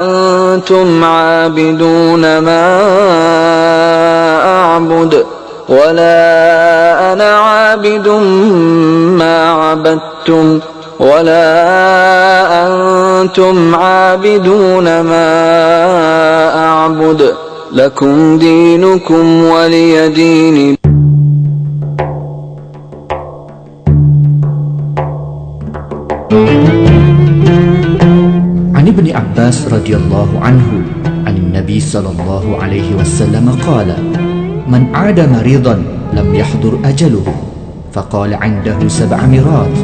أنتم عابدون ما أعبد ولا أنا عابد ما عبدتم ولا أنتم عابدون ما أعبد لكم دينكم ولي دين. عن ابن عباس رضي الله عنه عن النبي صلى الله عليه وسلم قال: من عاد مريضا لم يحضر أجله فقال عنده 7 مرات: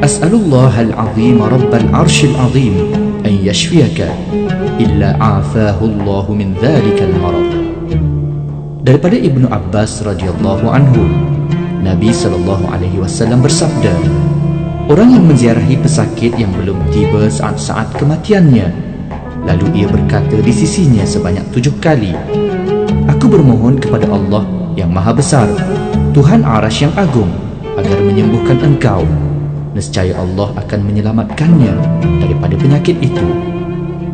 أسأل الله العظيم رب العرش العظيم أن يشفيك إلا عافاه الله من ذلك المرض. Daripada Ibnu Abbas radhiyallahu anhu, Nabi sallallahu alaihi wasallam bersabda, orang yang menziarahi pesakit yang belum tiba saat-saat kematiannya, lalu ia berkata di sisinya sebanyak 7 kali, aku bermohon kepada Allah yang maha besar, Tuhan Arasy yang agung, agar menyembuhkan engkau, nescaya Allah akan menyelamatkannya daripada penyakit itu.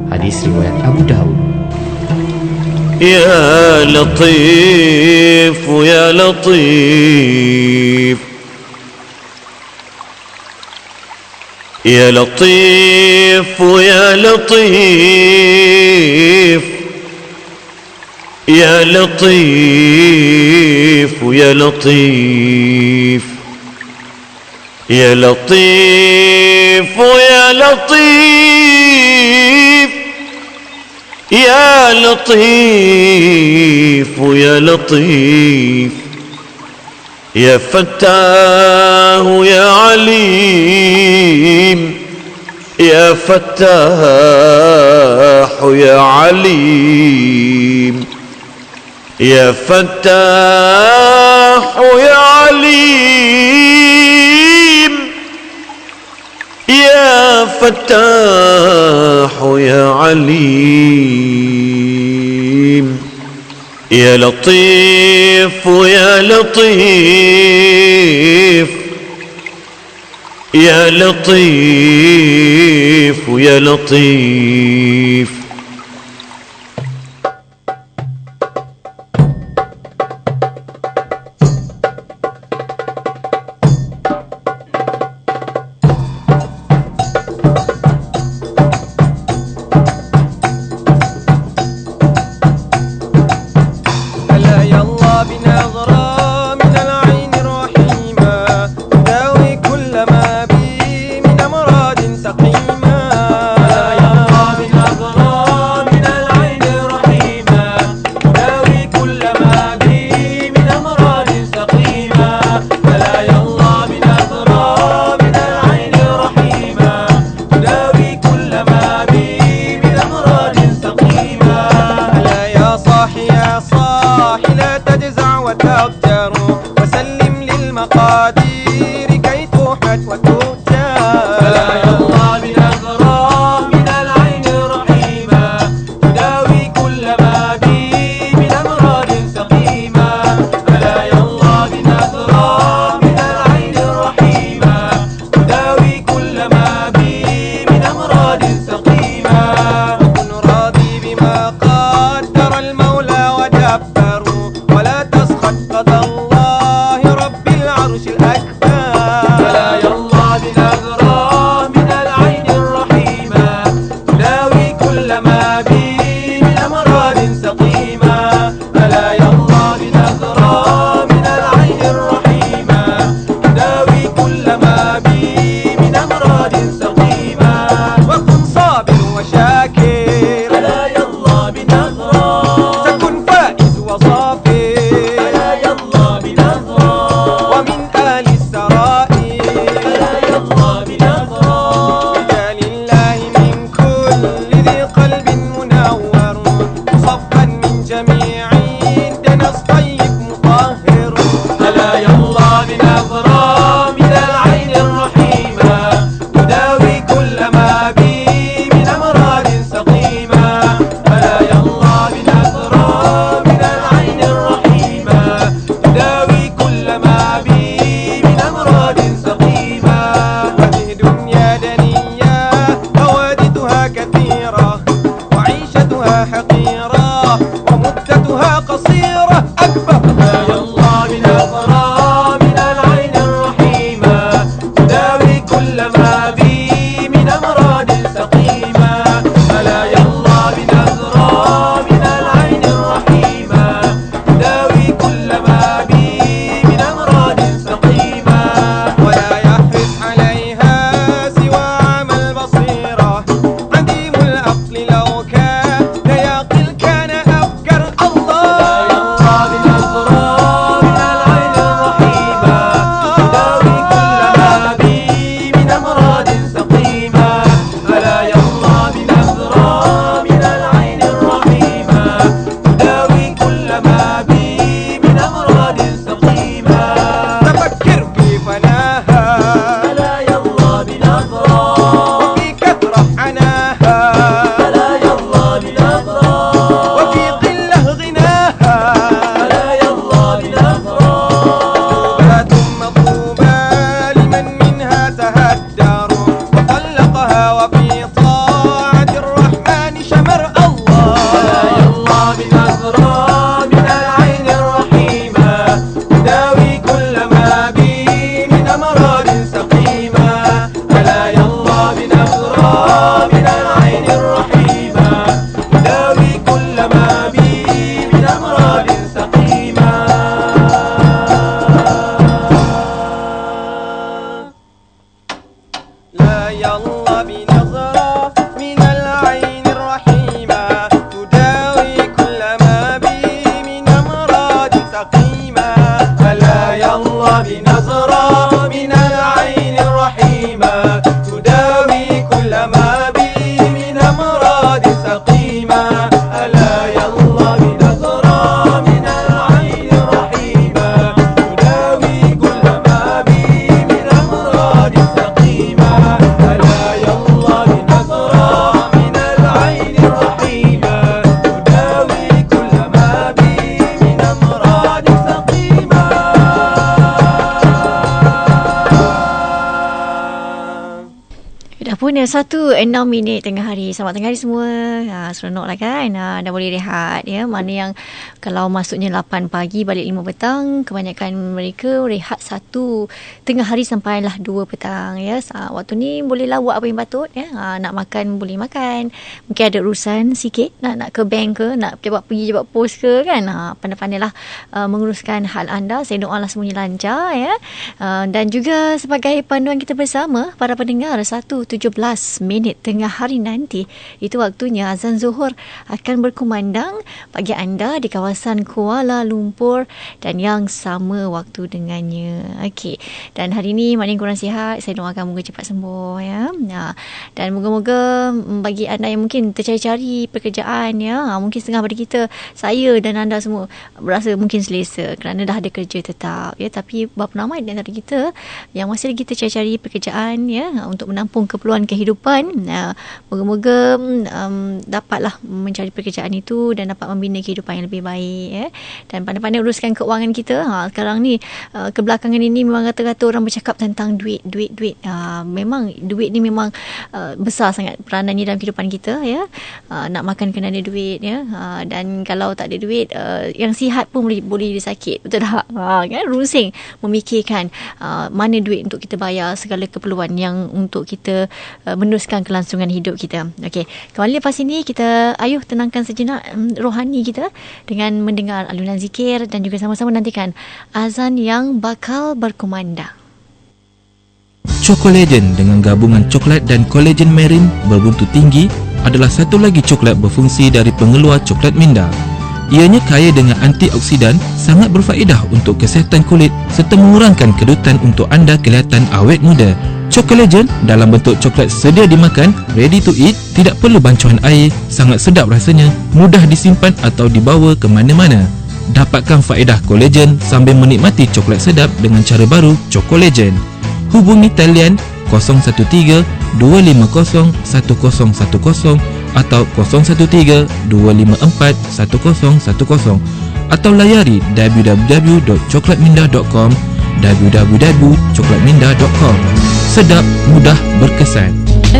Hadis riwayat Abu Daud. Ya Latif, Ya Latif, Ya Latif, Ya Latif, Ya Latif, Ya Latif, Ya Latif, Ya Latif, Ya Latif, Ya Latif, Ya Fattah, Ya Alim, Ya Fattah, Ya Alim, Ya Fattah, Ya Alim, Ya Fattah, Ya Alim, Ya Latif, Ya Latif, Ya Latif, Ya Latif. وسلم للمقادير كي توحد وتؤتى. فلا يرضى بنظرة من العين رحيمة تداوي كل ما بي من أمراض سقيمة. فلا يرضى بنظرة من العين رحيمة تداوي كل ما بي من أمراض سقيمة. وكن راضي بما قدر المولى ودبر ولا تسخط قضاء حقيرة ومدتها قصيرة أكبر هدايا الله بنظرة من العين الرحيمة تداوي كل ما بي من أمراض سقيمة هدايا الله بنظرة من العين الرحيمة تداوي كل ما بي من أمراض سقيمة ولا يحرص عليها سوى عمى البصيرة عديم العقل لو كان يعقل كان أفكر الله بنظرة من العين الرحيمة تداوي كل ما بي من أمراض سقيمة ألا يرضى بنظرة من العين الرحيمة تداوي كل ما بي من أمراض سقيمة تفكر كيف ناها ألا يرضى بنظرة وفي كثرة عناها ألا يرضى بنظرة وفي قلة غناها ألا يرضى بنظرة توبات مطلوبة لمن منها تهدر وطلقها وفي طاعة الرحمن شمر الله ألا يرضى بنظرة من العين الرحيمة تداوي كل ما بي من أمراض سقيمة ألا يرضى بنظرة من العين الرحيمة تداوي كل ما بي من أمراض سقيمة لا يلا بنظرة من العين الرحيمة تداوي كل ما بي من أمراض سقيمة لا يلا بنظرة من العين الرحيمة تداوي كل ما بي من أمراض سقيمة لا يلا بنظرة من العين الرحيمة تداوي كل ما بي من أمراض سقيمة ألا يلا بنظرة من العين الرحيمة تداوي كل ما بي من أمراض سقيمة. Dah pun 1:06 tengah hari. Selamat tengah hari semua. Seronok lah kan. Dah boleh rehat ya. Mana yang kalau masuknya 8 pagi balik 5 petang, kebanyakan mereka rehat 1 tengah hari sampailah 2 petang ya. Waktu ni bolehlah buat apa yang patut ya. Nak makan boleh makan. Mungkin ada urusan sikit nak ke bank ke, nak pergi jawab pos ke kan. Pandai-pandailah menguruskan hal anda. Saya doalah semuanya lancar ya. Dan juga sebagai panduan kita bersama para pendengar 1:17 tengah hari nanti, itu waktunya azan Zuhur akan berkumandang bagi anda di kawasan Kuala Lumpur dan yang sama waktu dengannya. Okey. Dan hari ini maknanya kurang sihat, saya doakan moga cepat sembuh ya. Dan moga-moga bagi anda yang mungkin tercari-cari pekerjaan ya, mungkin setengah pada kita, saya dan anda semua berasa mungkin selesa kerana dah ada kerja tetap ya, tapi berapa ramai di antara kita yang masih lagi tercari-cari pekerjaan ya untuk menampung keperluan kehidupan. Moga-moga dapatlah mencari pekerjaan itu dan dapat membina kehidupan yang lebih baik ya. Dan pandai-pandai uruskan keuangan kita. Sekarang ni kebelakangan ini memang rata-rata orang bercakap tentang duit. Memang duit ni memang besar sangat peranannya dalam kehidupan kita ya. Nak makan kena ada duit ya. Dan kalau tak ada duit, yang sihat pun boleh sakit. Betul tak? Kan rusing memikirkan mana duit untuk kita bayar segala keperluan yang untuk kita meneruskan kelangsungan hidup kita. Okey, kembali lepas ini kita tenangkan sejenak rohani kita dengan mendengar alunan zikir dan juga sama-sama nantikan azan yang bakal berkumandang. Chocolagen dengan gabungan coklat dan kolagen marin berbuntut tinggi adalah satu lagi coklat berfungsi dari pengeluar coklat minda. Ianya kaya dengan antioksidan, sangat berfaedah untuk kesihatan kulit serta mengurangkan kedutan untuk anda kelihatan awet muda. Chocolagen dalam bentuk coklat sedia dimakan, ready to eat, tidak perlu bancuan air, sangat sedap rasanya, mudah disimpan atau dibawa ke mana-mana. Dapatkan faedah kolagen sambil menikmati coklat sedap dengan cara baru Chocolagen. Hubungi talian 013 250 1010 atau 013-254-1010 atau layari www.coklatminda.com www.coklatminda.com. Sedap, mudah, berkesan.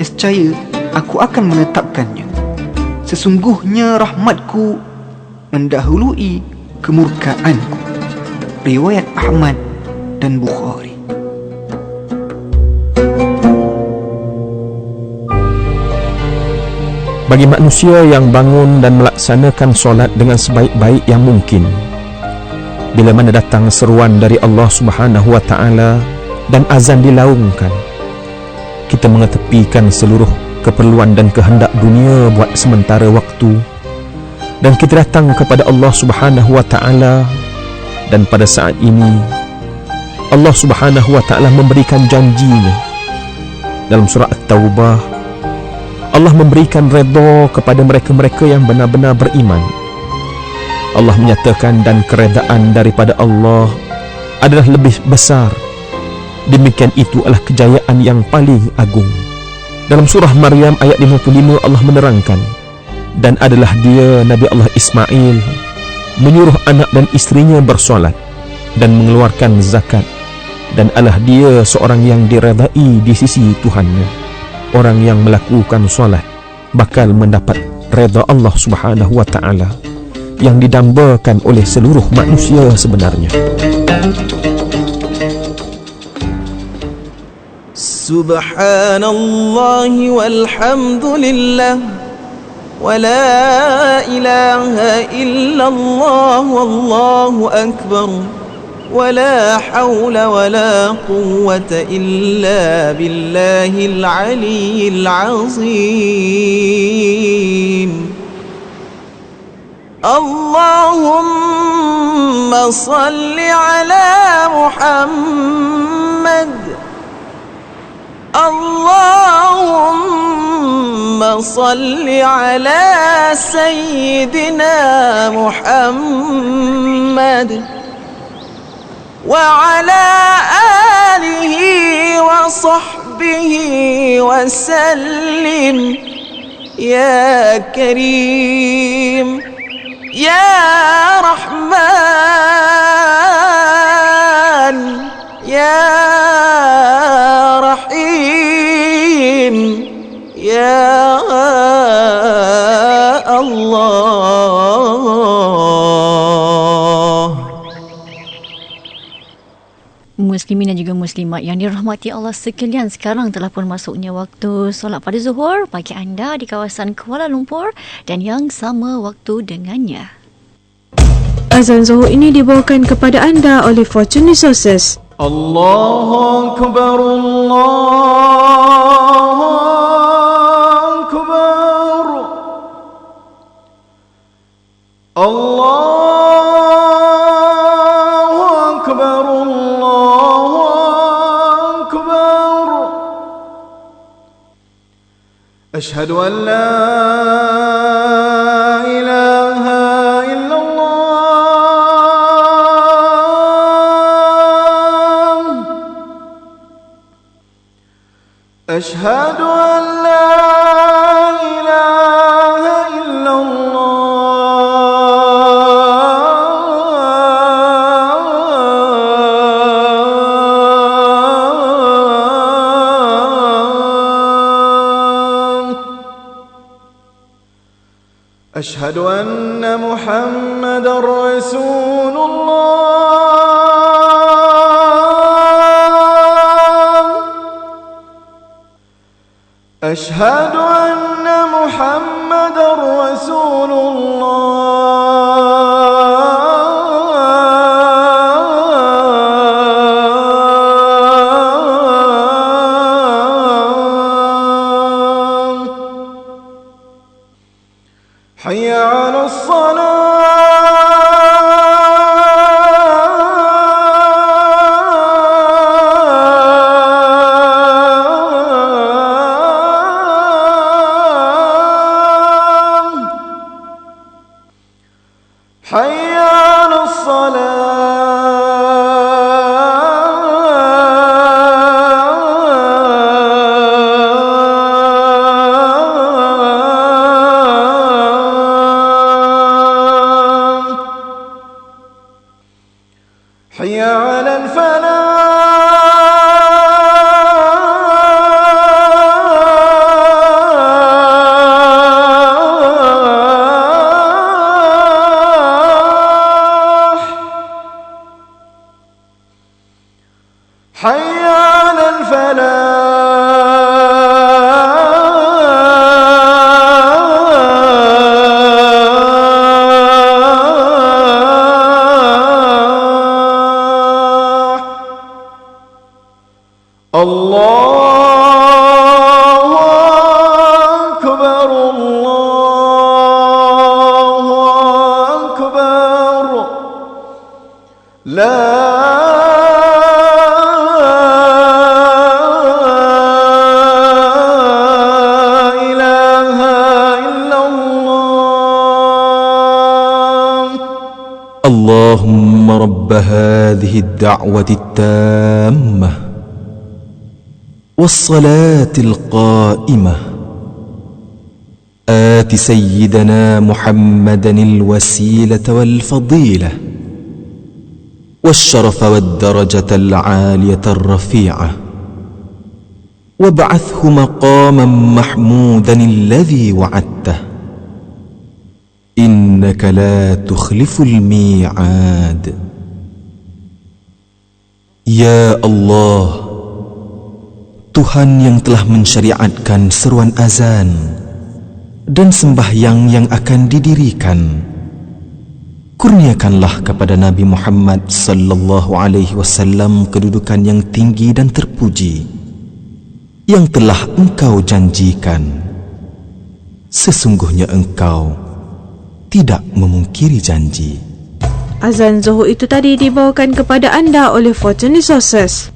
Nescaya aku akan menetapkannya. Sesungguhnya rahmatku mendahului kemurkaanku. Riwayat Ahmad dan Bukhari. Bagi manusia yang bangun dan melaksanakan solat dengan sebaik-baik yang mungkin, bila mana datang seruan dari Allah Subhanahu wa taala dan azan dilaungkan, kita mengetepikan seluruh keperluan dan kehendak dunia buat sementara waktu, dan kita datang kepada Allah Subhanahu wa taala. Dan pada saat ini Allah Subhanahu wa taala memberikan janjinya dalam surah At-Taubah. Allah memberikan redha kepada mereka-mereka yang benar-benar beriman. Allah menyatakan, dan keredaan daripada Allah adalah lebih besar. Demikian itu adalah kejayaan yang paling agung. Dalam surah Maryam ayat 55 Allah menerangkan, dan adalah dia Nabi Allah Ismail menyuruh anak dan isterinya bersolat dan mengeluarkan zakat, dan adalah dia seorang yang diredai di sisi Tuhannya. Orang yang melakukan solat bakal mendapat redha Allah Subhanahu wa taala yang didambakan oleh seluruh manusia sebenarnya. Subhanallah walhamdulillah wa la ilaha illallah wallahu akbar wa la hawla wa la quwwata illa billahil aliyyil azim. Allahumma salli ala Muhammad. Allahumma salli ala Sayyidina Muhammad wa ala alihi wa sahbihi wa sallim. Ya Karim, Ya Rahman, Ya Rahim, Ya Allah. Muslimin dan juga muslimat yang dirahmati Allah sekalian, sekarang telah pun masuknya waktu solat pada zuhur bagi anda di kawasan Kuala Lumpur dan yang sama waktu dengannya. Azan zuhur ini dibawakan kepada anda oleh Fortune Resources. Allahu Akbar, Allahu Akbar, Allahu Akbar, Allahu Akbar. Ashhadu an la ilaha illallah. Ashhadu an la ilaha illallah. Ashhadu anna Muhammadar Rasulullah. أشهد أن محمدا رسول الله. حي على حي على الصلاة. حي على الفلاح. لا إله إلا الله. اللهم رب هذه الدعوة التامة والصلاة القائمة آت سيدنا محمدا الوسيلة والفضيلة والشرف والدرجة العالية الرفيعة وابعثه مقاما محمودا الذي وعدته إنك لا تخلف الميعاد. Ya Allah, Tuhan yang telah mensyariatkan seruan azan dan sembahyang yang akan didirikan, kurniakanlah kepada Nabi Muhammad sallallahu alaihi wasallam kedudukan yang tinggi dan terpuji yang telah Engkau janjikan. Sesungguhnya Engkau tidak memungkiri janji. Azan Zuhur itu tadi dibawakan kepada anda oleh Fortune Resources.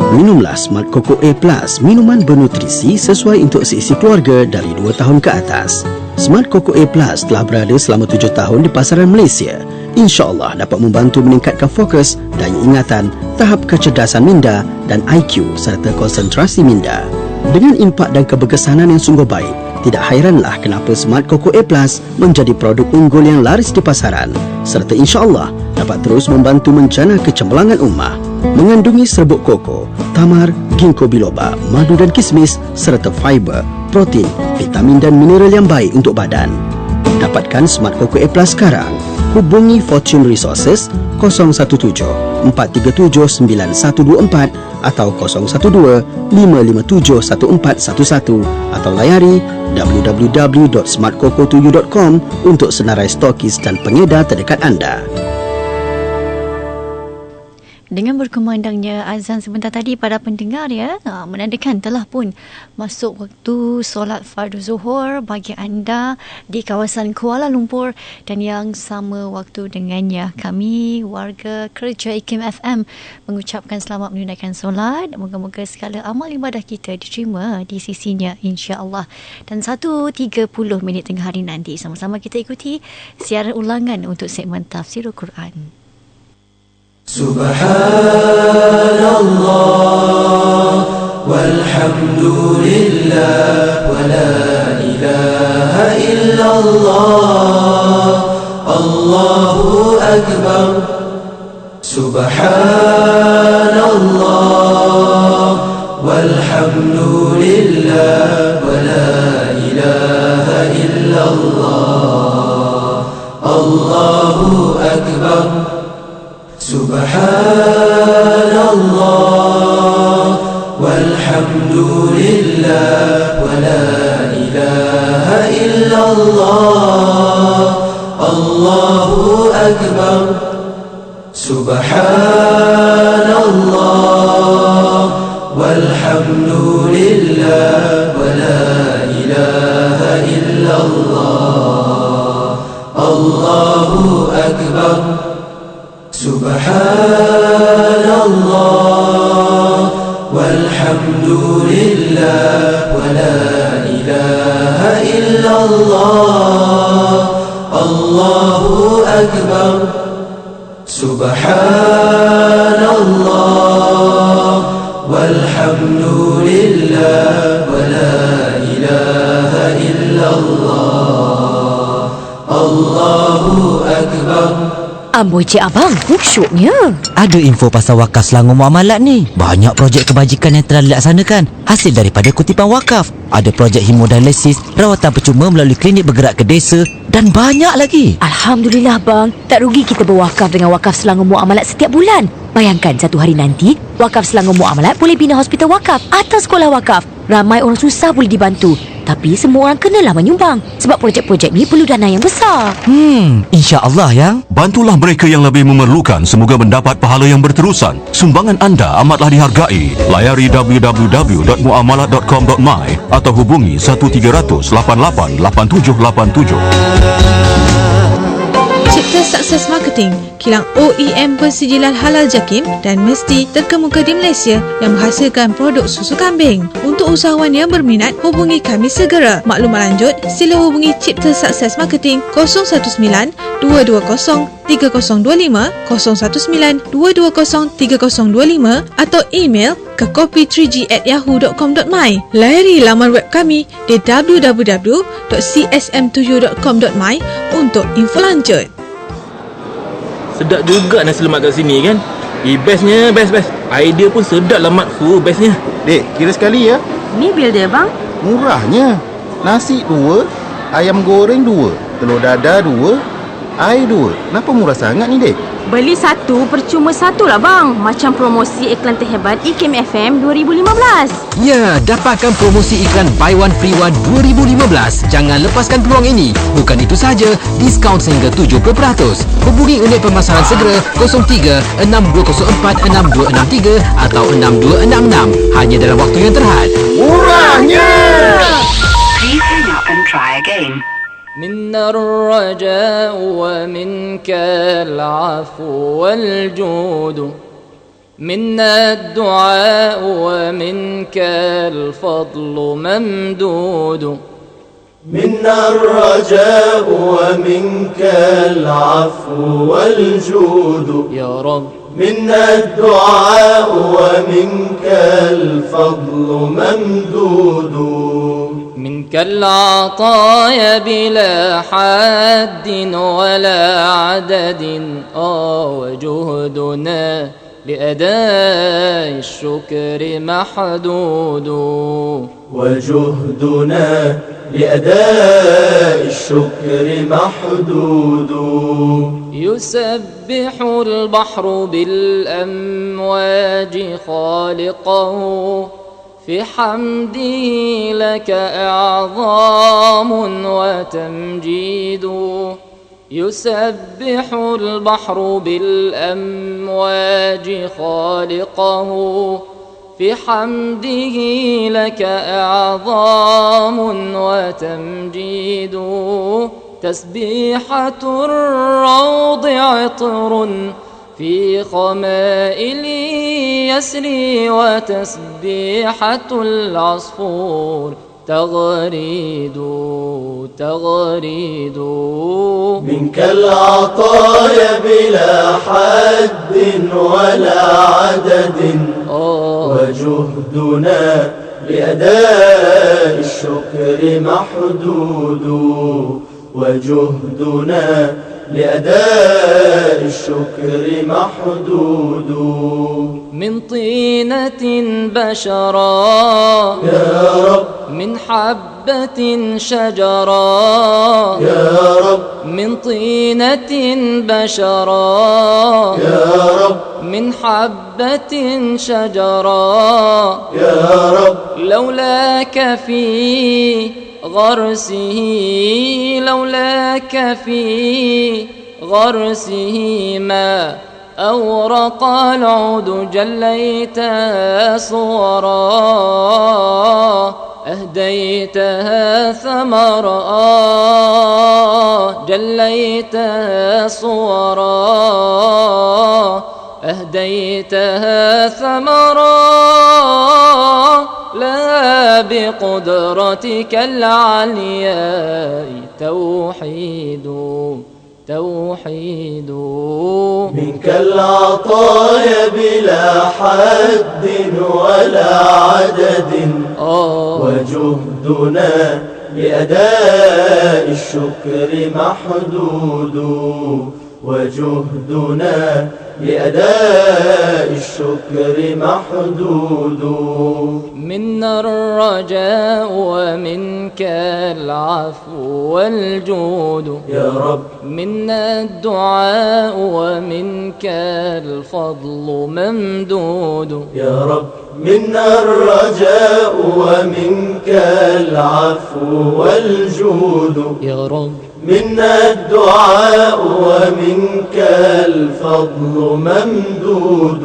Minumlah Smart Coco A Plus, minuman bernutrisi sesuai untuk seisi keluarga dari 2 tahun ke atas. Smart Coco A Plus telah berada selama 7 tahun di pasaran Malaysia. InsyaAllah dapat membantu meningkatkan fokus, daya ingatan, tahap kecerdasan minda dan IQ serta konsentrasi minda. Dengan impak dan keberkesanan yang sungguh baik, tidak hairanlah kenapa Smart Coco A Plus menjadi produk unggul yang laris di pasaran serta insya-Allah dapat terus membantu menjana kecemerlangan ummah. Mengandungi serbuk koko, tamar, ginkgo biloba, madu dan kismis serta fiber, protein, vitamin dan mineral yang baik untuk badan. Dapatkan Smart Coco A Plus sekarang. Hubungi Fortune Resources 017-437-9124 atau 012-557-1411 atau layari www.smartcoco2u.com untuk senarai stokis dan pengedar terdekat anda. Dengan berkumandangnya azan sebentar tadi pada pendengar ya, menandakan telah pun masuk waktu solat fardu zuhur bagi anda di kawasan Kuala Lumpur dan yang sama waktu dengannya kami warga kerja IKIM FM mengucapkan selamat menunaikan solat. Moga-moga segala amal ibadah kita diterima di sisinya insya-Allah. Dan 1.30 tengah hari nanti sama-sama kita ikuti siaran ulangan untuk segmen tafsirul Quran. Subhanallah walhamdulillah wa la ilaha illallah Allahu akbar. Subhanallah walhamdulillah wa la ilaha illallah Allahu akbar. Subhanallah walhamdulillah wa la ilaha illallah Allahu akbar. Subhanallah walhamdulillah wa la ilaha illallah Allahu akbar. Subhanallah walhamdulillah wa la ilaha illallah Allahu akbar. Subhanallah walhamdulillah wa la ilaha illallah Allahu akbar. Amboi cik abang, khusyuknya. Ada info pasal wakaf Selangor Muamalat ni. Banyak projek kebajikan yang telah dilaksanakan hasil daripada kutipan wakaf. Ada projek hemodialisis, rawatan percuma melalui klinik bergerak ke desa dan banyak lagi. Alhamdulillah bang, tak rugi kita berwakaf dengan wakaf Selangor Muamalat setiap bulan. Bayangkan satu hari nanti, wakaf Selangor Muamalat boleh bina hospital wakaf atau sekolah wakaf. Ramai orang susah boleh dibantu. Tapi semua orang kenalah menyumbang sebab projek-projek ni perlu dana yang besar. InsyaAllah yang. Bantulah mereka yang lebih memerlukan, semoga mendapat pahala yang berterusan. Sumbangan anda amatlah dihargai. Layari www.muamalat.com.my atau hubungi 1300 88 8787. Cik Cipta Sukses Marketing, kilang OEM persijilan halal JAKIM dan mesti terkemuka di Malaysia yang menghasilkan produk susu kambing. Untuk usahawan yang berminat, hubungi kami segera. Maklumat lanjut, sila hubungi Cipta Sukses Marketing 019-220-3025, 019-220-3025 atau email ke copy3g@yahoo.com.my. Layari laman web kami di www.csm7u.com.my untuk info lanjut. Sedap juga nasi lemak kat sini kan. Bestnya best. Idea pun sedap lah Mat. Bestnya. Dek, kira sekali ya. Ni bil dia bang. Murahnya. Nasi 2, ayam goreng 2, telur dadar 2, air 2. Kenapa murah sangat ni dek? Beli satu percuma satu lah bang. Macam promosi iklan terhebat IKIM FM 2015. Ya, dapatkan promosi iklan Buy One Free One 2015. Jangan lepaskan peluang ini. Bukan itu saja, diskaun sehingga 70%. Hubungi unit pemasaran segera 03-6204-6263 atau 6266. Hanya dalam waktu yang terhad. Murahnya! Please hang up and try again. منا الرجاء ومنك العفو والجود منا الدعاء ومنك الفضل ممدود منا الرجاء ومنك العفو والجود يا رب منا الدعاء ومنك الفضل ممدود منك العطايا بلا حد ولا عدد وجهدنا لأداء الشكر محدود وجهدنا لأداء الشكر محدود يسبح البحر بالأمواج خالقه في حمده لك أعظام وتمجيد يسبح البحر بالأمواج خالقه في حمده لك أعظام وتمجيد تسبيحة الروض عطر في خمائل يسري وتسبيحة العصفور تغريد منك العطايا بلا حد ولا عدد وجهدنا لأداء الشكر محدود وجهدنا لأداء الشكر محدود من طينة بشرا يا رب من حبة شجرا يا رب من طينة بشرا يا رب من حبة شجرا يا رب لولاك في غرسه لولاك في غرسه ما أورق العود جليتها صورا أهديتها ثمرا جليتها صورا أهديتها ثمرا لا بقدرتك العلياء توحيد منك العطايا بلا حد ولا عدد وجهدنا لأداء الشكر محدود وجهدنا لأداء الشكر محدود منا الرجاء ومنك العفو والجود يا رب منا الدعاء ومنك الفضل ممدود يا رب منا الرجاء ومنك العفو والجود يا رب منا الدعاء ومنك الفضل ممدود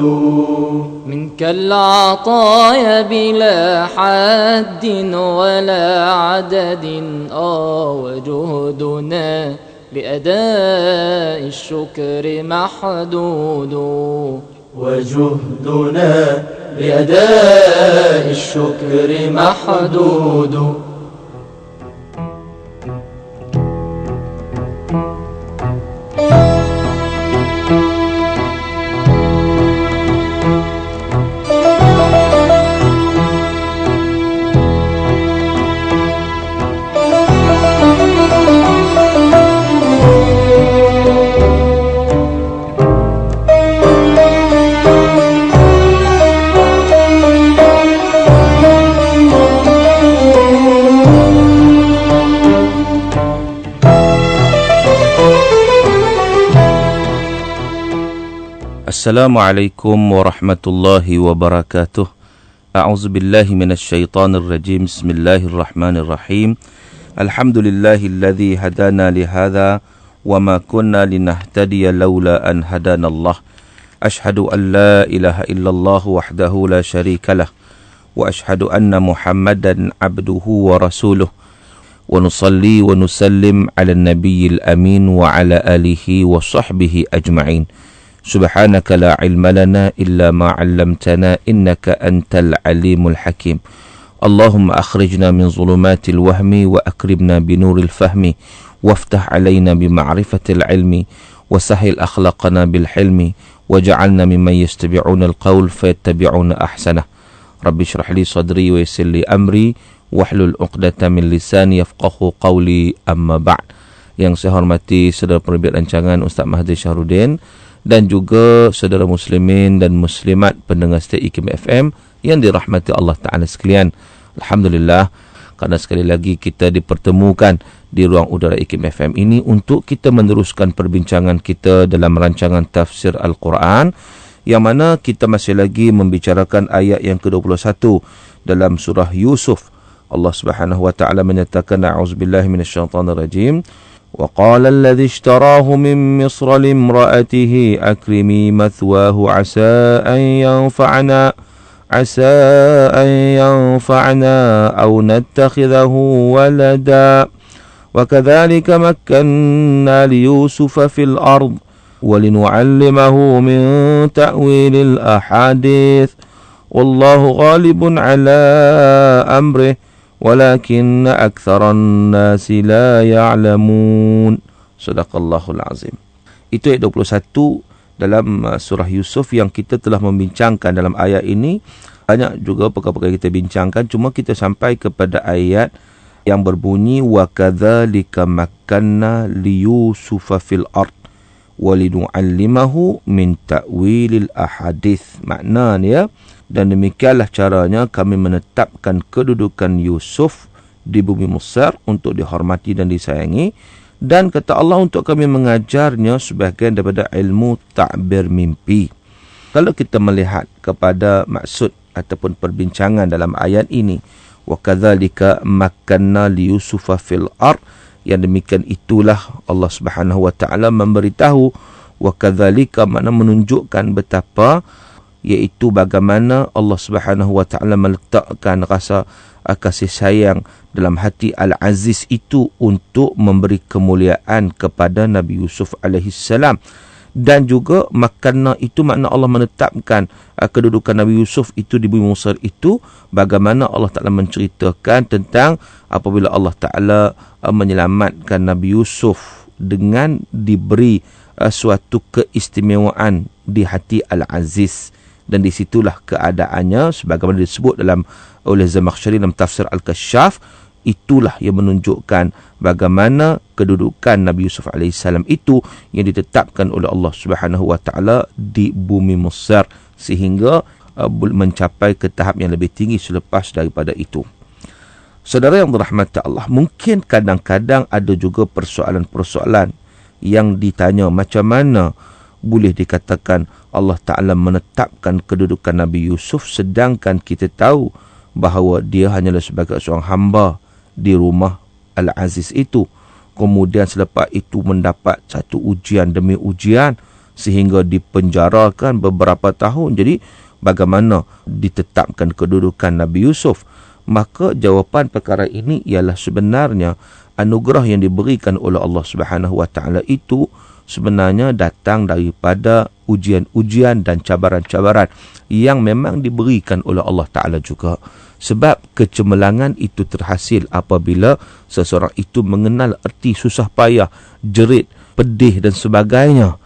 منك العطايا بلا حد ولا عدد وجهدنا بأداء الشكر محدود وجهدنا بأداء الشكر محدود Assalamualaikum warahmatullahi wabarakatuh. A'udzubillahi minasyaitonir rajim. Bismillahirrahmanirrahim. Alhamdulillahilladzi hadana lihadza wa ma kunna linahtadiya laula an hadanallah. Ashhadu an la ilaha illallah wahdahu la syarikalah wa ashhadu anna Muhammadan abduhu wa rasuluh. Wa nusalli wa nusallim 'alan nabiyil amin wa 'ala alihi wa sahbihi ajma'in. Subhanaka la ilma lana illa ma 'allamtana innaka antal alimul hakim. Allahumma akhrijna min zulumatil wahmi wa akrimna binuril fahmi waftah 'alaina bima'rifatil ilmi wa sahil akhlaqana bil hilmi waj'alna mimman yastabi'una al-qawl fayattabi'una ahsanah. Rabbi shrah li sadri wa yassir li amri wahlul 'uqdatam min lisani yafqahu qawli, amma ba'd. Yang saya hormati saudara penerbit rancangan Ustaz Mahathir Syahrudin dan juga saudara muslimin dan muslimat pendengar setia IKIM FM yang dirahmati Allah Ta'ala sekalian. Alhamdulillah, kerana sekali lagi kita dipertemukan di ruang udara IKIM FM ini untuk kita meneruskan perbincangan kita dalam rancangan tafsir Al-Quran, yang mana kita masih lagi membicarakan ayat yang ke-21 dalam surah Yusuf. Allah Subhanahu wa Ta'ala menyatakan, a'udzubillahi minasyaitonirrajim. وقال الذي اشتراه من مصر لامرأته أكرمي مثواه عسى أن ينفعنا أو نتخذه ولدا وكذلك مكنا ليوسف في الأرض ولنعلمه من تأويل الأحاديث والله غالب على أمره walakin aktsaran nasi la ya'lamun. Sadaqallahul azim. Itu ayat 21 dalam surah Yusuf yang kita telah membincangkan dalam ayat ini. Banyak juga perkara-perkara kita bincangkan, cuma kita sampai kepada ayat yang berbunyi wa kadzalika makkanna li Yusufa fil ard wa linu'allimahu min ta'wilil ahadits. Maknanya, dan demikianlah caranya kami menetapkan kedudukan Yusuf di bumi Mesir untuk dihormati dan disayangi, dan kata Allah untuk kami mengajarnya sebahagian daripada ilmu ta'bir mimpi. Kalau kita melihat kepada maksud ataupun perbincangan dalam ayat ini, wa kadzalika makkanna li Yusufa fil ard, yang demikian itulah Allah Subhanahu wa Ta'ala memberitahu, wa kadzalika makna menunjukkan betapa, iaitu bagaimana Allah Subhanahu wa Ta'ala meletakkan rasa kasih sayang dalam hati Al-Aziz itu untuk memberi kemuliaan kepada Nabi Yusuf alaihissalam. Dan juga makanna itu makna Allah menetapkan kedudukan Nabi Yusuf itu di bumi Mesir itu, bagaimana Allah Ta'ala menceritakan tentang apabila Allah Ta'ala menyelamatkan Nabi Yusuf dengan diberi suatu keistimewaan di hati Al-Aziz. Dan di situlah keadaannya sebagaimana disebut oleh Zamakhsyari dalam tafsir Al-Kashaf. Itulah yang menunjukkan bagaimana kedudukan Nabi Yusuf AS itu yang ditetapkan oleh Allah Subhanahu wa Ta'ala di bumi Mesir, sehingga mencapai ke tahap yang lebih tinggi selepas daripada itu. Saudara yang dirahmati Allah, mungkin kadang-kadang ada juga persoalan-persoalan yang ditanya, macam mana boleh dikatakan Allah Ta'ala menetapkan kedudukan Nabi Yusuf sedangkan kita tahu bahawa dia hanyalah sebagai seorang hamba di rumah Al-Aziz itu. Kemudian selepas itu mendapat satu ujian demi ujian sehingga dipenjarakan beberapa tahun. Jadi bagaimana ditetapkan kedudukan Nabi Yusuf? Maka jawapan perkara ini ialah sebenarnya anugerah yang diberikan oleh Allah Subhanahu Wa Taala itu sebenarnya datang daripada ujian-ujian dan cabaran-cabaran yang memang diberikan oleh Allah Ta'ala juga. Sebab kecemerlangan itu terhasil apabila seseorang itu mengenal erti susah payah, jerit, pedih dan sebagainya.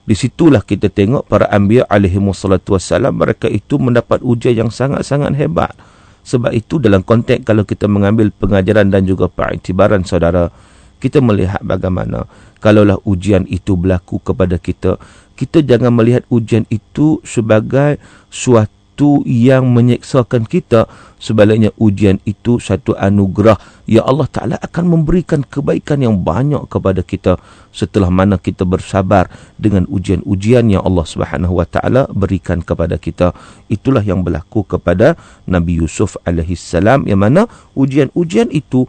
Di situlah kita tengok para anbiya alaihi wassalatu wassalam, mereka itu mendapat ujian yang sangat-sangat hebat. Sebab itu dalam konteks kalau kita mengambil pengajaran dan juga pengiktibaran saudara, kita melihat bagaimana kalaulah ujian itu berlaku kepada kita, kita jangan melihat ujian itu sebagai suatu yang menyeksakan kita. Sebaliknya ujian itu satu anugerah yang Allah Ta'ala akan memberikan kebaikan yang banyak kepada kita setelah mana kita bersabar dengan ujian-ujian yang Allah Subhanahu Wa Ta'ala berikan kepada kita. Itulah yang berlaku kepada Nabi Yusuf alaihissalam, yang mana ujian-ujian itu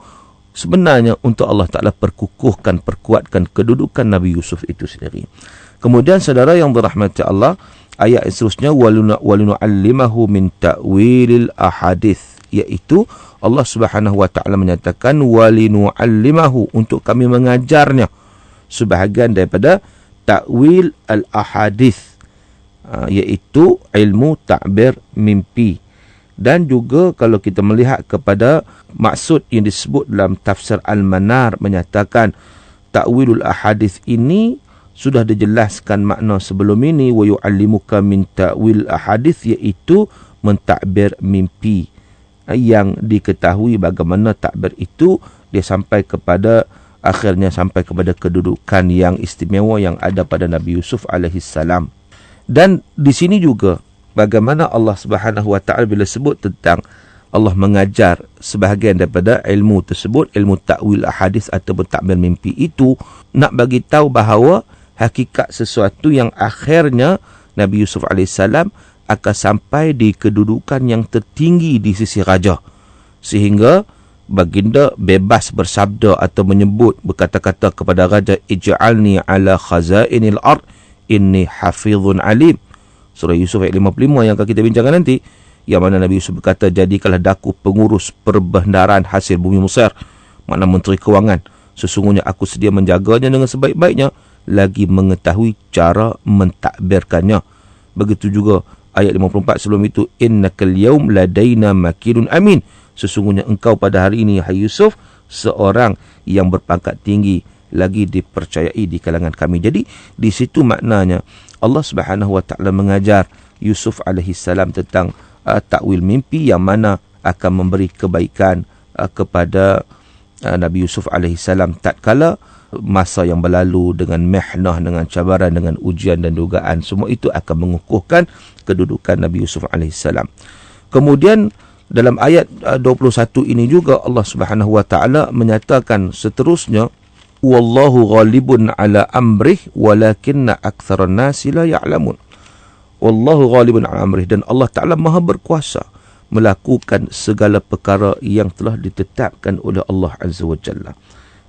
sebenarnya untuk Allah Ta'ala perkuatkan kedudukan Nabi Yusuf itu sendiri. Kemudian saudara yang dirahmati Allah, ayat seterusnya walinu'allimahu min ta'wilil ahadith, iaitu Allah Subhanahu Wa Ta'ala menyatakan walinu'allimahu, untuk kami mengajarnya sebahagian daripada ta'wil al-ahadith, iaitu ilmu ta'bir mimpi. Dan juga kalau kita melihat kepada maksud yang disebut dalam tafsir Al-Manar, menyatakan ta'wilul ahadith ini sudah dijelaskan makna sebelum ini, wa yu'allimuka min ta'wil ahadith, iaitu mentakbir mimpi, yang diketahui bagaimana takbir itu dia sampai kepada akhirnya sampai kepada kedudukan yang istimewa yang ada pada Nabi Yusuf alaihissalam. Dan di sini juga bagaimana Allah Subhanahu Wa Ta'ala bila sebut tentang Allah mengajar sebahagian daripada ilmu tersebut, ilmu ta'wil ahadith ataupun takbir mimpi, itu nak bagi tahu bahawa hakikat sesuatu yang akhirnya Nabi Yusuf AS akan sampai di kedudukan yang tertinggi di sisi raja, sehingga baginda bebas bersabda atau menyebut, berkata-kata kepada raja, ij'alni ala khazainil ard inni hafizun alim. Surah Yusuf ayat 55 yang akan kita bincangkan nanti, yang mana Nabi Yusuf berkata, jadikanlah daku pengurus perbendaharaan hasil bumi Mesir, makna menteri kewangan. Sesungguhnya aku sedia menjaganya dengan sebaik-baiknya, lagi mengetahui cara mentadbirkannya. Begitu juga ayat 54 sebelum itu, innakal yaum ladaina makinun amin. Sesungguhnya engkau pada hari ini, hai Yusuf, seorang yang berpangkat tinggi, lagi dipercayai di kalangan kami. Jadi di situ maknanya Allah Subhanahu Wa Ta'ala mengajar Yusuf alaihissalam tentang takwil mimpi, yang mana akan memberi kebaikan kepada Nabi Yusuf alaihissalam tatkala masa yang berlalu dengan mihnah, dengan cabaran, dengan ujian dan dugaan. Semua itu akan mengukuhkan kedudukan Nabi Yusuf alaihissalam. Kemudian dalam ayat 21 ini juga Allah Subhanahu Wa Ta'ala menyatakan seterusnya, wallahu ghalibun ala amrih walakinna aktsaran nasi la ya'lamun. Wallahu ghalibun ala amrih, dan Allah Ta'ala maha berkuasa melakukan segala perkara yang telah ditetapkan oleh Allah Azza wa Jalla.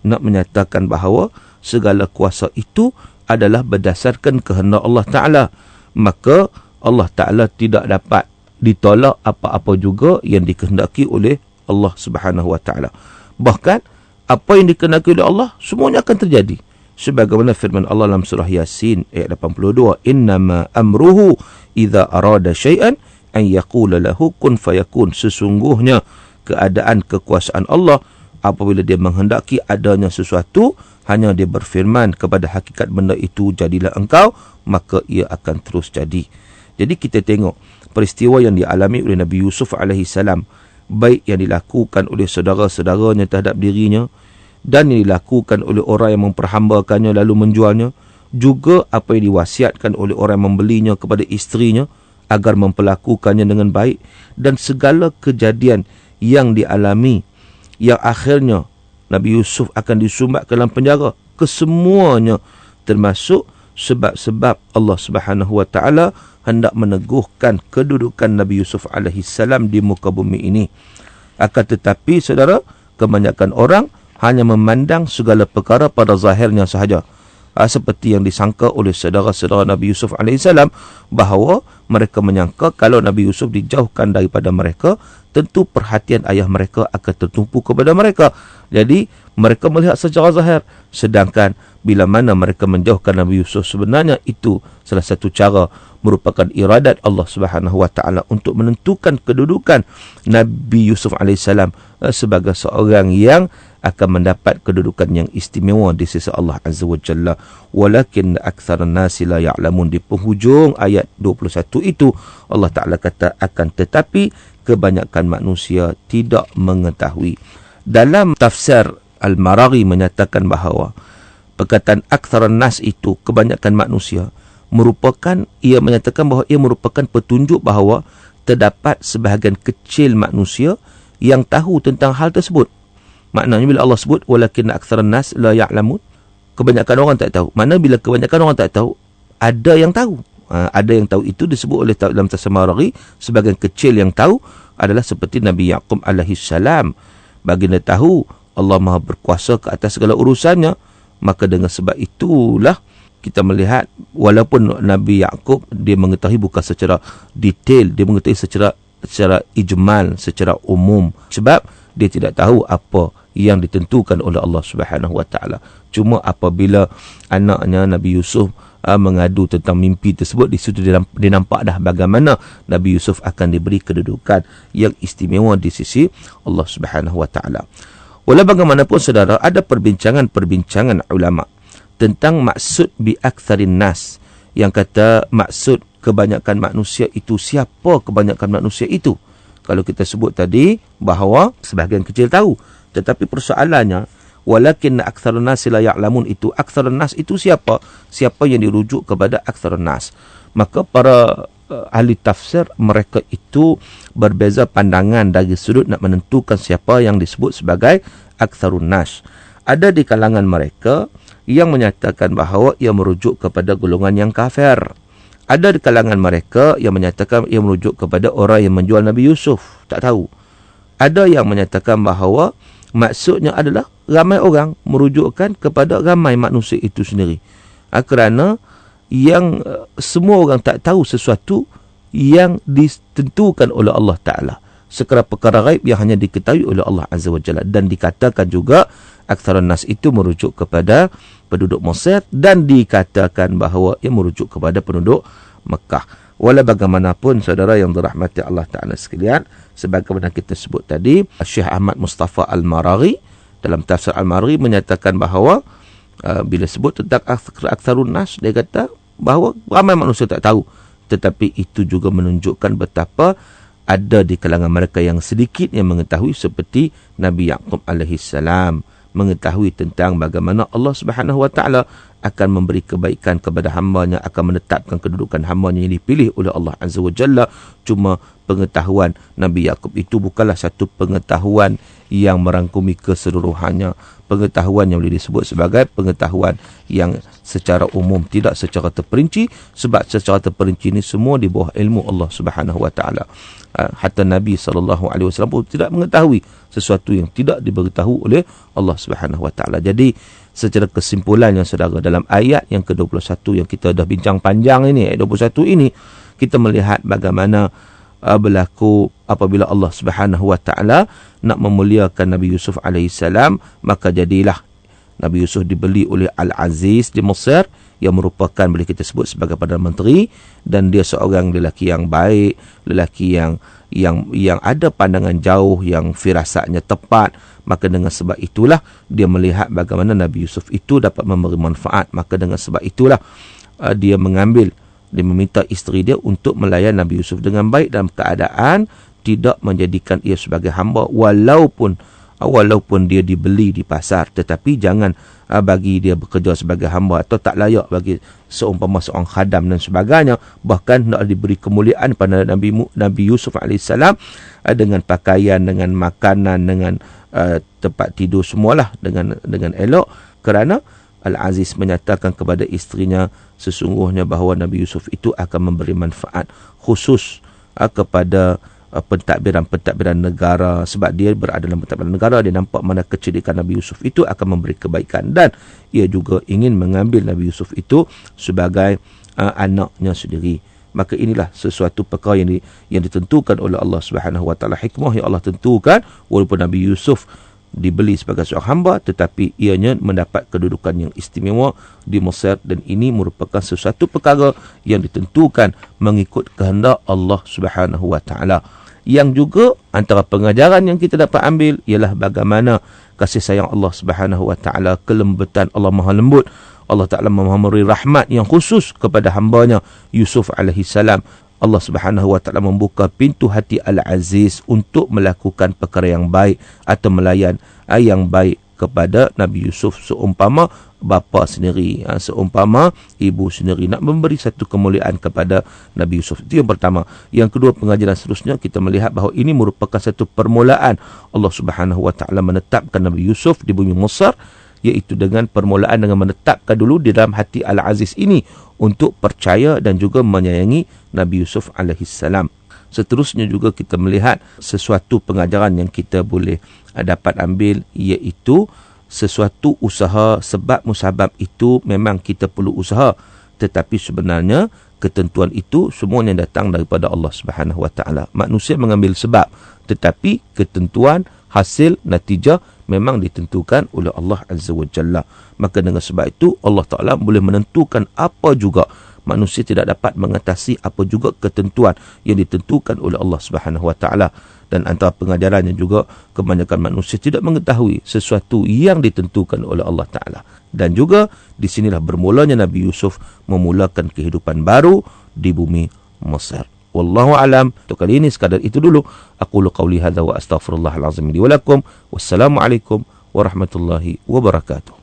Nak menyatakan bahawa segala kuasa itu adalah berdasarkan kehendak Allah Ta'ala, maka Allah Ta'ala tidak dapat ditolak apa-apa juga yang dikehendaki oleh Allah Subhanahu Wa Ta'ala. Bahkan apa yang dikehendaki oleh Allah semuanya akan terjadi, sebagaimana firman Allah dalam surah Yasin ayat 82, innama amruhu idza arada syai'an an yaqula lahu kun fayakun. Sesungguhnya keadaan kekuasaan Allah apabila dia menghendaki adanya sesuatu, hanya dia berfirman kepada hakikat benda itu, jadilah engkau, maka ia akan terus jadi. Jadi kita tengok peristiwa yang dialami oleh Nabi Yusuf alaihissalam, baik yang dilakukan oleh saudara-saudaranya terhadap dirinya, dan yang dilakukan oleh orang yang memperhambakannya lalu menjualnya, juga apa yang diwasiatkan oleh orang yang membelinya kepada isterinya agar memperlakukannya dengan baik, dan segala kejadian yang dialami yang akhirnya Nabi Yusuf akan disumbat ke dalam penjara, kesemuanya termasuk sebab-sebab Allah Subhanahu Wa Ta'ala hendak meneguhkan kedudukan Nabi Yusuf alaihissalam di muka bumi ini. Akan tetapi saudara, kebanyakan orang hanya memandang segala perkara pada zahirnya sahaja, seperti yang disangka oleh saudara-saudara Nabi Yusuf alaihissalam, bahawa mereka menyangka kalau Nabi Yusuf dijauhkan daripada mereka, tentu perhatian ayah mereka akan tertumpu kepada mereka. Jadi mereka melihat secara zahir, sedangkan bila mana mereka menjauhkan Nabi Yusuf, sebenarnya itu salah satu cara merupakan iradat Allah Subhanahu wa taala untuk menentukan kedudukan Nabi Yusuf alaihissalam sebagai seorang yang akan mendapat kedudukan yang istimewa di sisi Allah Azza wa Jalla. Walakin aktsaran nasi la ya'lamun. Di penghujung ayat 21 itu Allah Taala kata akan tetapi kebanyakan manusia tidak mengetahui. Dalam tafsir Al-Maraghi menyatakan bahawa perkataan aktsaran nas itu kebanyakan manusia merupakan, ia menyatakan bahawa ia merupakan petunjuk bahawa terdapat sebahagian kecil manusia yang tahu tentang hal tersebut. Maknanya bila Allah sebut walakin aktsaran nas la ya'lamun, kebanyakan orang tak tahu. Mana bila kebanyakan orang tak tahu, ada yang tahu. Ada yang tahu itu disebut oleh dalam tafsir Maraghi sebagian kecil yang tahu adalah seperti Nabi Yaqub alaihi salam. Baginda tahu Allah Maha berkuasa ke atas segala urusannya, maka dengan sebab itulah kita melihat walaupun Nabi Yaqub dia mengetahui bukan secara detail, dia mengetahui secara ijmal, secara umum, sebab dia tidak tahu apa yang ditentukan oleh Allah Subhanahu wa taala. Cuma apabila anaknya Nabi Yusuf mengadu tentang mimpi tersebut, di situ dia nampak dah bagaimana Nabi Yusuf akan diberi kedudukan yang istimewa di sisi Allah Subhanahu wa taala. Walau bagaimanapun saudara, ada perbincangan ulama tentang maksud bi aktsarin nas, yang kata maksud kebanyakan manusia itu, siapa kebanyakan manusia itu? Kalau kita sebut tadi bahawa sebahagian kecil tahu, tetapi persoalannya walakin aktsarun nas la ya'lamun, itu aktsarun nas itu siapa? Siapa yang dirujuk kepada aktsarun nas? Maka para ahli tafsir mereka itu berbeza pandangan dari sudut nak menentukan siapa yang disebut sebagai aktsarun nas. Ada di kalangan mereka yang menyatakan bahawa ia merujuk kepada golongan yang kafir. Ada di kalangan mereka yang menyatakan ia merujuk kepada orang yang menjual Nabi Yusuf, tak tahu. Ada yang menyatakan bahawa maksudnya adalah ramai orang, merujukkan kepada ramai manusia itu sendiri. Kerana yang semua orang tak tahu sesuatu yang ditentukan oleh Allah Ta'ala. Sekadar perkara ghaib yang hanya diketahui oleh Allah Azza wa Jalla. Dan dikatakan juga aktsaran nas itu merujuk kepada penduduk Mesir, dan dikatakan bahawa ia merujuk kepada penduduk Mekah. Walau bagaimanapun saudara yang dirahmati Allah Ta'ala sekalian, sebagaimana kita sebut tadi, Syekh Ahmad Mustafa Al-Maraghi dalam tafsir Al-Maraghi menyatakan bahawa bila sebut tentang aktsarun nas, dia kata bahawa ramai manusia tak tahu, tetapi itu juga menunjukkan betapa ada di kalangan mereka yang sedikit yang mengetahui, seperti Nabi Yaqub alaihi salam mengetahui tentang bagaimana Allah Subhanahu wa taala akan memberi kebaikan kepada hamba-Nya, akan menetapkan kedudukan hamba-Nya yang dipilih oleh Allah Azza wa Jalla. Cuma pengetahuan Nabi Yaqub itu bukanlah satu pengetahuan yang merangkumi keseluruhannya. Pengetahuan yang boleh disebut sebagai pengetahuan yang secara umum, tidak secara terperinci, sebab secara terperinci ini semua di bawah ilmu Allah Subhanahu wa taala. Hatta Nabi SAW pun tidak mengetahui sesuatu yang tidak diberitahu oleh Allah Subhanahu wa taala. Jadi secara kesimpulannya saudara, dalam ayat yang ke-21 yang kita dah bincang panjang ini, ayat 21 ini, kita melihat bagaimana berlaku apabila Allah Subhanahu wa taala nak memuliakan Nabi Yusuf alaihissalam, maka jadilah Nabi Yusuf dibeli oleh Al-Aziz di Mesir, yang merupakan boleh kita sebut sebagai Perdana Menteri, dan dia seorang lelaki yang baik, lelaki yang ada pandangan jauh, yang firasatnya tepat. Maka dengan sebab itulah dia melihat bagaimana Nabi Yusuf itu dapat memberi manfaat. Maka dengan sebab itulah dia meminta isteri dia untuk melayan Nabi Yusuf dengan baik, dalam keadaan tidak menjadikan ia sebagai hamba, walaupun dia dibeli di pasar, tetapi jangan bagi dia bekerja sebagai hamba, atau tak layak bagi seumpama seorang khadam dan sebagainya. Bahkan nak diberi kemuliaan pada Nabi Yusuf AS dengan pakaian, dengan makanan, dengan tempat tidur, semualah dengan elok, kerana Al-Aziz menyatakan kepada isterinya sesungguhnya bahawa Nabi Yusuf itu akan memberi manfaat khusus kepada pentadbiran negara. Sebab dia berada dalam pentadbiran negara, dia nampak mana kecedikan Nabi Yusuf itu akan memberi kebaikan, dan ia juga ingin mengambil Nabi Yusuf itu sebagai anaknya sendiri. maka inilah sesuatu perkara yang ditentukan oleh Allah Subhanahu Wa Taala, hikmah yang Allah tentukan. Walaupun Nabi Yusuf dibeli sebagai seorang hamba, tetapi ianya mendapat kedudukan yang istimewa di Mesir, dan ini merupakan sesuatu perkara yang ditentukan mengikut kehendak Allah Subhanahu Wa Taala. Yang juga antara pengajaran yang kita dapat ambil ialah bagaimana kasih sayang Allah Subhanahu Wa Taala, kelembutan Allah Maha Lembut. Allah Ta'ala memberi rahmat yang khusus kepada hambanya Yusuf alaihi salam. Allah Subhanahu Wa Ta'ala membuka pintu hati Al-Aziz untuk melakukan perkara yang baik atau melayan yang baik kepada Nabi Yusuf, seumpama bapa sendiri, seumpama ibu sendiri nak memberi satu kemuliaan kepada Nabi Yusuf. Itu yang pertama. Yang kedua, pengajaran seterusnya kita melihat bahawa ini merupakan satu permulaan Allah Subhanahu Wa Ta'ala menetapkan Nabi Yusuf di bumi Mesir, iaitu dengan permulaan dengan menetapkan dulu di dalam hati Al-Aziz ini untuk percaya dan juga menyayangi Nabi Yusuf alaihi salam. Seterusnya juga kita melihat sesuatu pengajaran yang kita boleh dapat ambil, iaitu sesuatu usaha, sebab musabab itu memang kita perlu usaha, tetapi sebenarnya ketentuan itu semuanya datang daripada Allah Subhanahu Wa Taala. Manusia mengambil sebab, tetapi ketentuan, hasil, natijah memang ditentukan oleh Allah Azza wa Jalla. Maka dengan sebab itu Allah Ta'ala boleh menentukan apa juga. Manusia tidak dapat mengatasi apa juga ketentuan yang ditentukan oleh Allah Subhanahu Wa Ta'ala. Dan antara pengajarannya juga, kebanyakan manusia tidak mengetahui sesuatu yang ditentukan oleh Allah Ta'ala. Dan juga di sinilah bermulanya Nabi Yusuf memulakan kehidupan baru di bumi Mesir. Wallahu alam. Untuk kali ini sekadar itu dulu. Aqulu qawli hadza wa astaghfirullahal azim li wa lakum. Wassalamualaikum warahmatullahi wabarakatuh.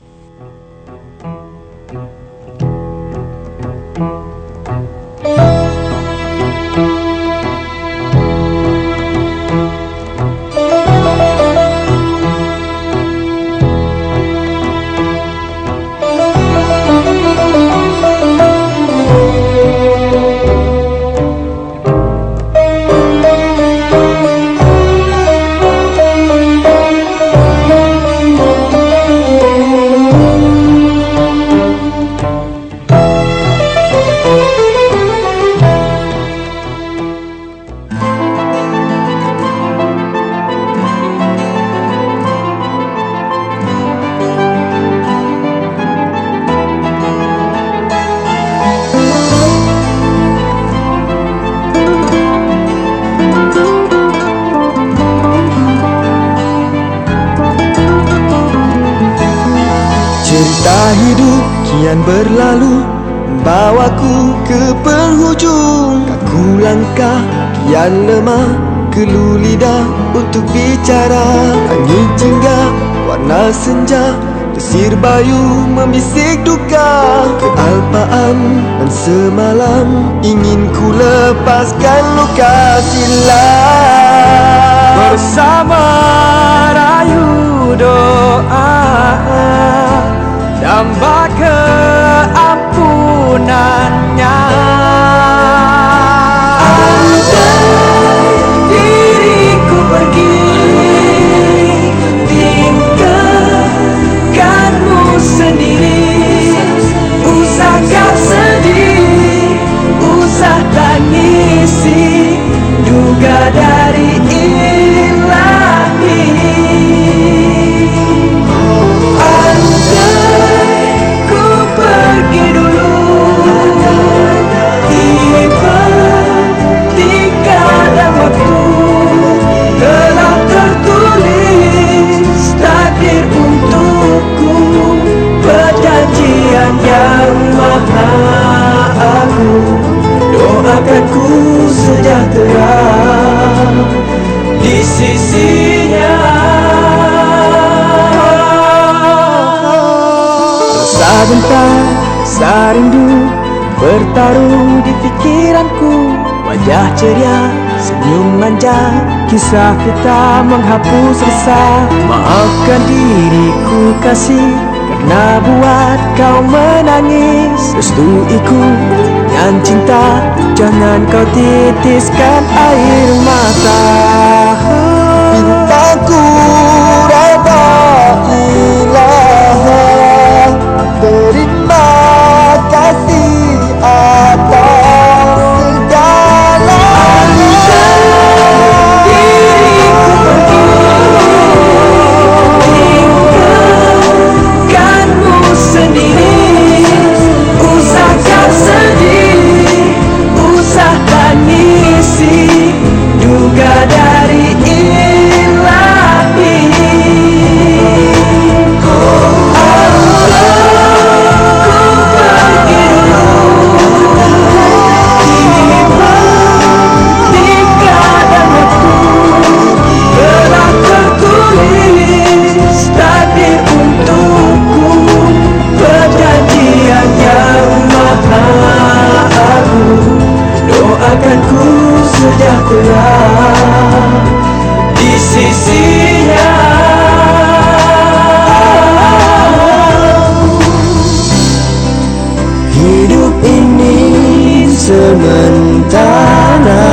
Hidup kian berlalu, membawaku ke penghujung. Kaku langkah kian lemah, gelu lidah untuk bicara. Angin jingga, warna senja, desir bayu membisik duka. Kealpaan dan semalam, ingin ku lepaskan luka silam. Bersama rayu doa, damba keampunannya. Andai diriku pergi, tinggalkanmu sendiri. Usah kau sedih, usah tangisi, duga dari ilahi. Yang maha agung, doakanku sejahtera di sisinya. Rasa bentar, rasa rindu bertarung di pikiranku. Wajah ceria, senyum manja, kisah kita menghapus resah. Maafkan diriku kasih, karena buat kau menangis. Restuiku dengan cinta, jangan kau titiskan air mata. Mintaku reda ilah, terima kasih atas sementara.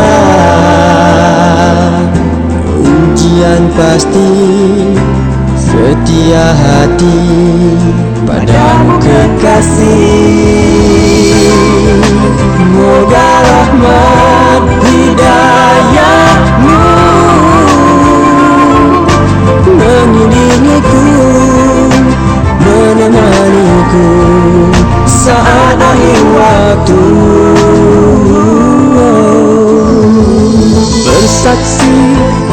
Ujian pasti, setia hati padamu kekasih. Moga rahmat hidayahmu mengiringiku, menemaniku saat akhir waktu. Bersaksi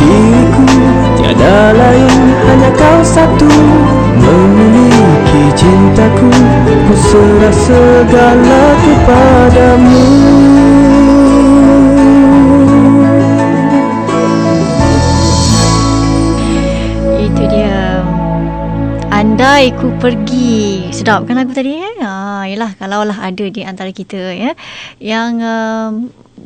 diriku tiada lain, hanya kau satu. Memiliki cintaku, ku serah segala kepadamu. Itu dia. Andai ku pergi. Sedap kan lagu tadi ya? Yalah, kalaulah ada di antara kita ya yang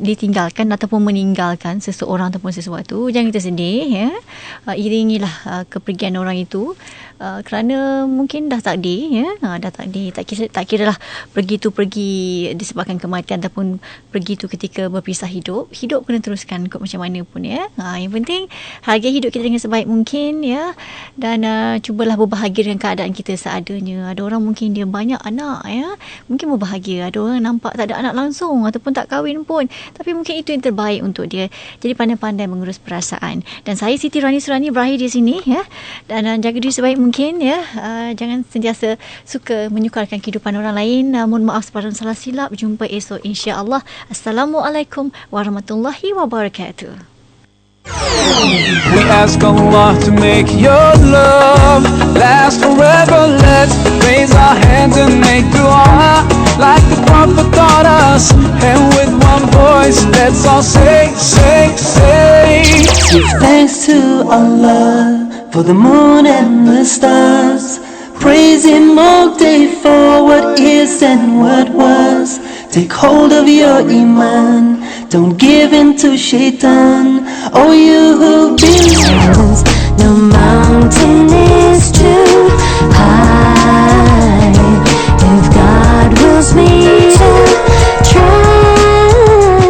ditinggalkan ataupun meninggalkan seseorang ataupun sesuatu, jangan kita sedih ya. Iringilah kepergian orang itu kerana mungkin dah takdir ya. Dah takdir, tak kiralah pergi tu pergi disebabkan kematian ataupun pergi tu ketika berpisah hidup kena teruskan kot macam mana pun ya. Yang penting hargai hidup kita dengan sebaik mungkin ya, dan cubalah berbahagia dengan keadaan kita seadanya. Ada orang mungkin dia banyak anak ya, mungkin berbahagia. Ada orang nampak tak ada anak langsung ataupun tak kahwin pun, tapi mungkin itu yang terbaik untuk dia. Jadi pandai-pandai mengurus perasaan. Dan saya Siti Rani Surani berakhir di sini ya. Dan jaga diri sebaik mungkin ya. Jangan sentiasa suka menyukarkan kehidupan orang lain. Mohon maaf sebarang salah silap. Jumpa esok insya-Allah. Assalamualaikum warahmatullahi wabarakatuh. We ask Allah to make your love last forever. Let's raise our hands and make dua like the Prophet taught us. And with one voice, let's all say, say, say. Give thanks to Allah for the moon and the stars. Praise Him all day for what is and what was. Take hold of your iman, don't give in to shaitan. Oh, you who believes, no mountain is too high. If God wills me to try,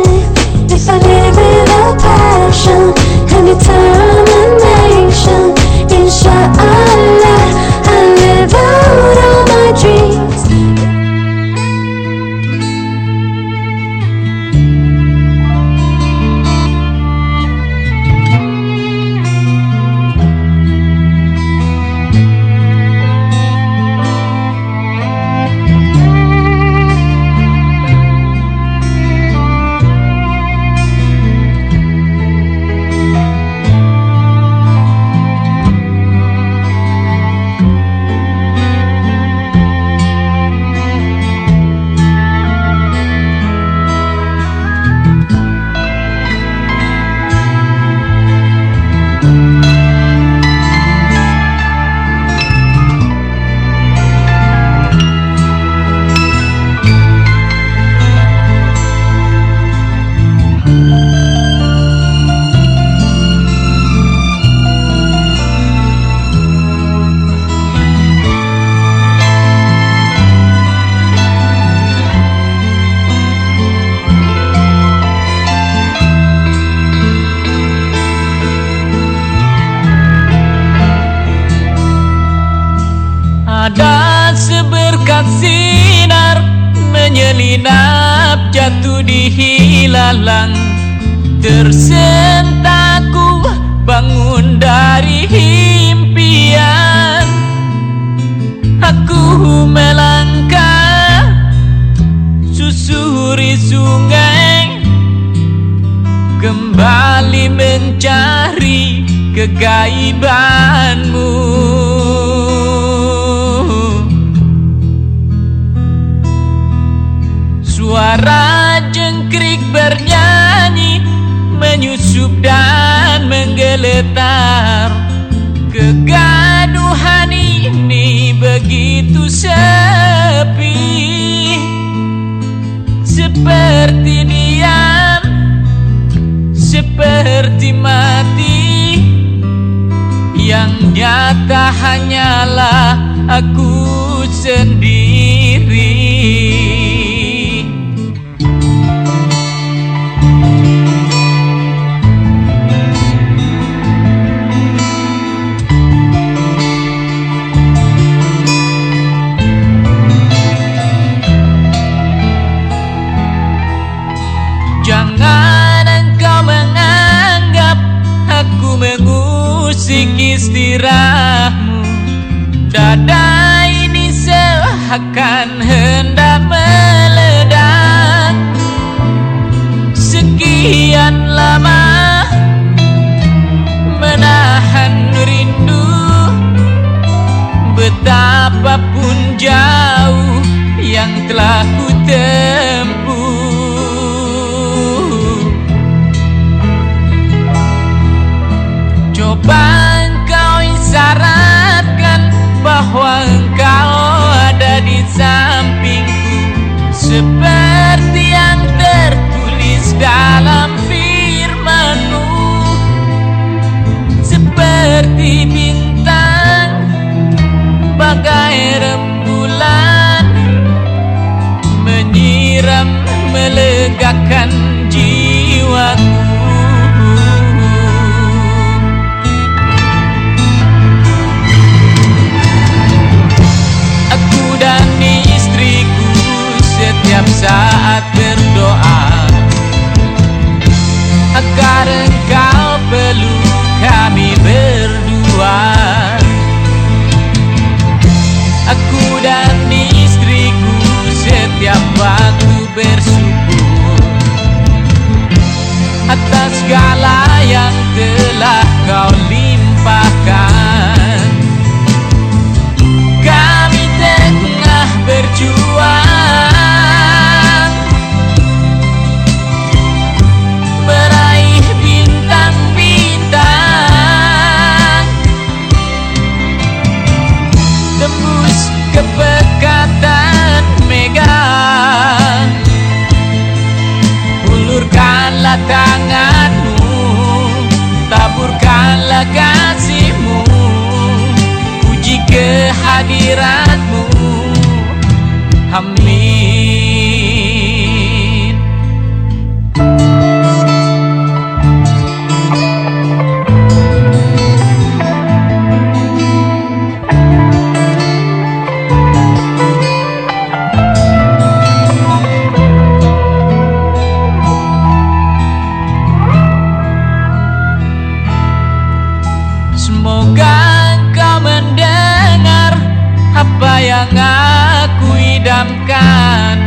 if I live with a passion and determination, inshallah I'll live out all my dreams. Ada seberkas sinar menyelinap jatuh di hilalang. Tersentaku bangun dari impian. Aku melangkah susuri sungai, kembali mencari kegaibanmu. Suara jengkrik bernyanyi, menyusup dan menggeletar. Kegaduhan ini begitu sepi, seperti diam, seperti mati. Yang nyata hanyalah aku sendiri. telah ku tempuh. Coba engkau isyaratkan bahwa engkau ada di sampingku, seperti yang tertulis dalam firman-Mu. Seperti bintang, bagai rembulan, menyiram melegakan jiwaku. Aku dan istriku setiap saat berdoa agar engkau peluk kami berdua. Aku dan istriku setiap waktu bersyukur atas segala yang telah kau limpahkan. Kami tengah berjuang meraih bintang-bintang, tembus ke pekatan mega. Ulurkanlah tanganmu, taburkanlah kasih-Mu, puji kehadirat-Mu. Amin. Semoga engkau mendengar apa yang aku idamkan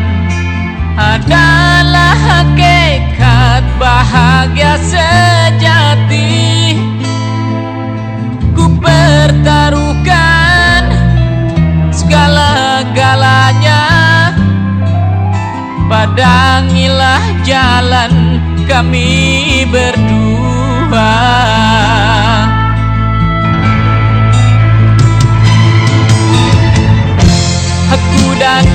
adalah hakikat bahagia sejati. Ku pertaruhkan segala-galanya, padangilah jalan kami berdua. Aku dan